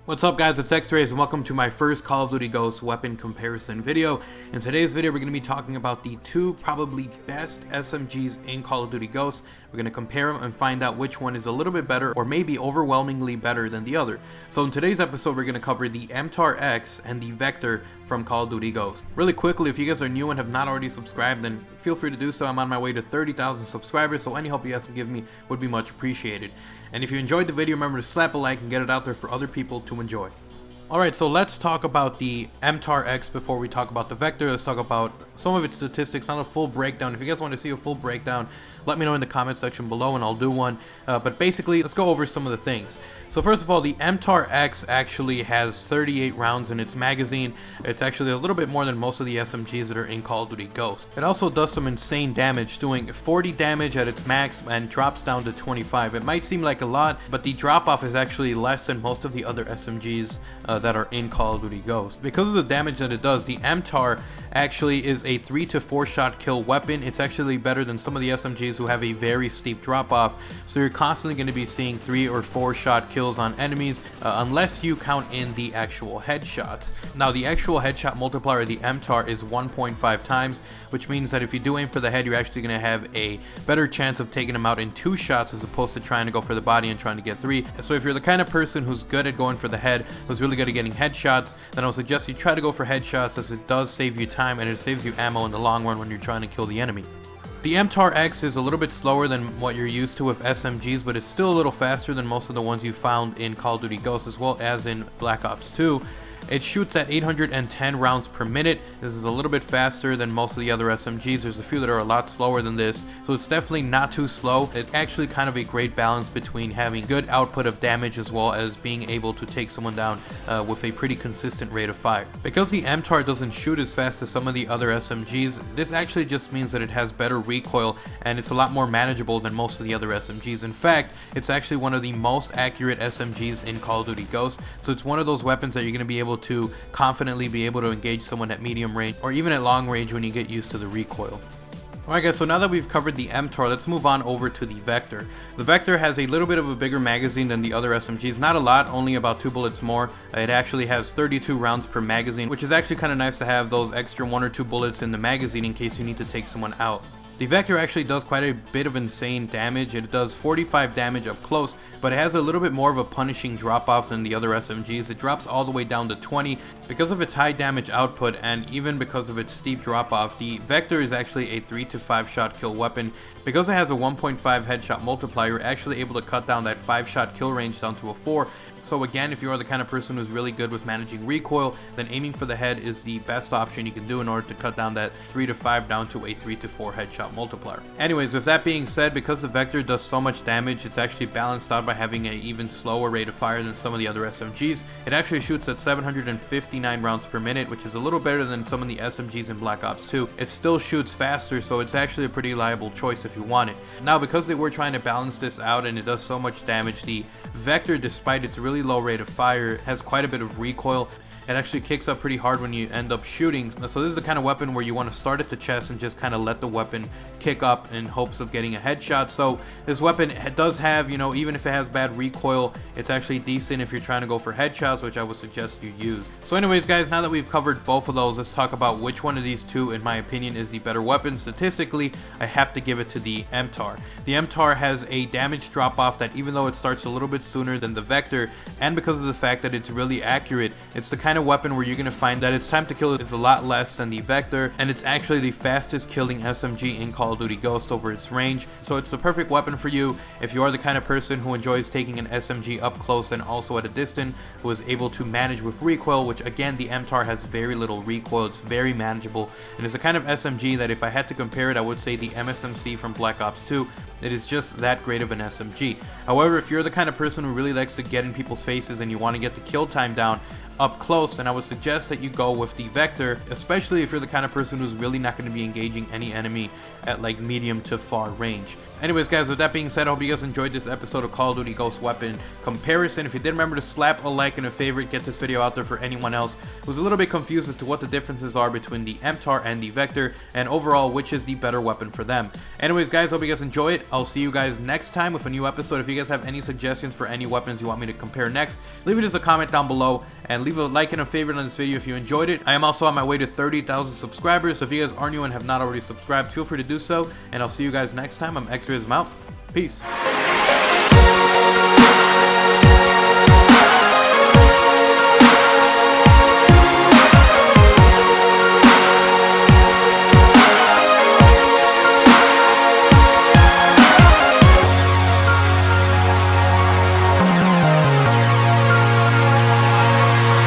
What's up guys, it's X-Rays and welcome to my first Call of Duty Ghosts weapon comparison video. In today's video we're going to be talking about the two probably best SMGs in Call of Duty Ghosts. We're going to compare them and find out which one is a little bit better or maybe overwhelmingly better than the other. So in today's episode we're going to cover the MTAR-X and the Vector from Call of Duty Ghosts. Really quickly, if you guys are new and have not already subscribed, then feel free to do so. I'm on my way to 30,000 subscribers, so any help you guys can give me would be much appreciated. And if you enjoyed the video, remember to slap a like and get it out there for other people to enjoy. Alright, so let's talk about the MTAR-X before we talk about the Vector. Let's talk about some of its statistics, not a full breakdown. If you guys want to see a full breakdown, let me know in the comment section below and I'll do one. But basically, let's go over some of the things. So first of all, the MTAR-X actually has 38 rounds in its magazine. It's actually a little bit more than most of the SMGs that are in Call of Duty Ghosts. It also does some insane damage, doing 40 damage at its max and drops down to 25. It might seem like a lot, but the drop-off is actually less than most of the other SMGs that are in Call of Duty Ghosts. Because of the damage that it does, the MTAR actually is a 3 to 4 shot kill weapon. It's actually better than some of the SMGs who have a very steep drop-off, so you're constantly going to be seeing 3 or 4 shot kills on enemies, unless you count in the actual headshots. Now the actual headshot multiplier of the MTAR is 1.5 times, which means that if you do aim for the head, you're actually going to have a better chance of taking them out in 2 shots as opposed to trying to go for the body and trying to get 3. So if you're the kind of person who's good at going for the head, who's really good at getting headshots, then I would suggest you try to go for headshots, as it does save you time and it saves you ammo in the long run when you're trying to kill the enemy. The MTAR-X is a little bit slower than what you're used to with SMGs, but it's still a little faster than most of the ones you found in Call of Duty Ghosts as well as in Black Ops 2. It shoots at 810 rounds per minute. This is a little bit faster than most of the other SMGs. There's a few that are a lot slower than this, so it's definitely not too slow. It's actually kind of a great balance between having good output of damage as well as being able to take someone down with a pretty consistent rate of fire. Because the MTAR doesn't shoot as fast as some of the other SMGs, this actually just means that it has better recoil and it's a lot more manageable than most of the other SMGs. In fact, it's actually one of the most accurate SMGs in Call of Duty Ghosts, so it's one of those weapons that you're going to be able to confidently be able to engage someone at medium range or even at long range when you get used to the recoil. Alright guys, so now that we've covered the MTAR, let's move on over to the Vector. The Vector has a little bit of a bigger magazine than the other SMGs, not a lot, only about 2 bullets more. It actually has 32 rounds per magazine, which is actually kind of nice to have those extra 1 or 2 bullets in the magazine in case you need to take someone out. The Vector actually does quite a bit of insane damage. It does 45 damage up close, but it has a little bit more of a punishing drop-off than the other SMGs. It drops all the way down to 20. Because of its high damage output and even because of its steep drop-off, the Vector is actually a 3 to 5 shot kill weapon. Because it has a 1.5 headshot multiplier, you're actually able to cut down that 5 shot kill range down to a 4. So again, if you are the kind of person who's really good with managing recoil, then aiming for the head is the best option you can do in order to cut down that 3 to 5 down to a 3 to 4 headshot multiplier. Anyways, with that being said, because the Vector does so much damage, it's actually balanced out by having an even slower rate of fire than some of the other SMGs. It actually shoots at 759 rounds per minute, which is a little better than some of the SMGs in Black Ops 2. It still shoots faster, so it's actually a pretty reliable choice if you want it. Now, because they were trying to balance this out and it does so much damage, the Vector, despite its really low rate of fire, has quite a bit of recoil. It actually kicks up pretty hard when you end up shooting. So this is the kind of weapon where you want to start at the chest and just kind of let the weapon kick up in hopes of getting a headshot. So this weapon does have, you know, even if it has bad recoil, it's actually decent if you're trying to go for headshots, which I would suggest you use. So anyways guys, now that we've covered both of those, let's talk about which one of these two, in my opinion, is the better weapon. Statistically, I have to give it to the MTAR. The MTAR has a damage drop-off that, even though it starts a little bit sooner than the Vector, and because of the fact that it's really accurate, it's the kind of weapon where you're going to find that its time to kill is a lot less than the Vector, and it's actually the fastest killing SMG in Call of Duty Ghost over its range. So it's the perfect weapon for you if you are the kind of person who enjoys taking an SMG up close and also at a distance, who is able to manage with recoil, which again, the MTAR has very little recoil. It's very manageable, and it's a kind of SMG that if I had to compare it, I would say the MSMC from Black Ops 2. It is just that great of an SMG. However, if you're the kind of person who really likes to get in people's faces and you want to get the kill time down, up close, and I would suggest that you go with the Vector, especially if you're the kind of person who's really not going to be engaging any enemy at like medium to far range. Anyways guys, with that being said, I hope you guys enjoyed this episode of Call of Duty Ghost weapon comparison. If you did, remember to slap a like and a favorite, get this video out there for anyone else who's a little bit confused as to what the differences are between the MTAR and the Vector, and overall which is the better weapon for them. Anyways guys, hope you guys enjoy it. I'll see you guys next time with a new episode. If you guys have any suggestions for any weapons you want me to compare next, leave it as a comment down below, and leave a like and a favorite on this video if you enjoyed it. I am also on my way to 30,000 subscribers, so if you guys are new and have not already subscribed, feel free to do so, and I'll see you guys next time. I'm X-Riz, I'm out. Peace.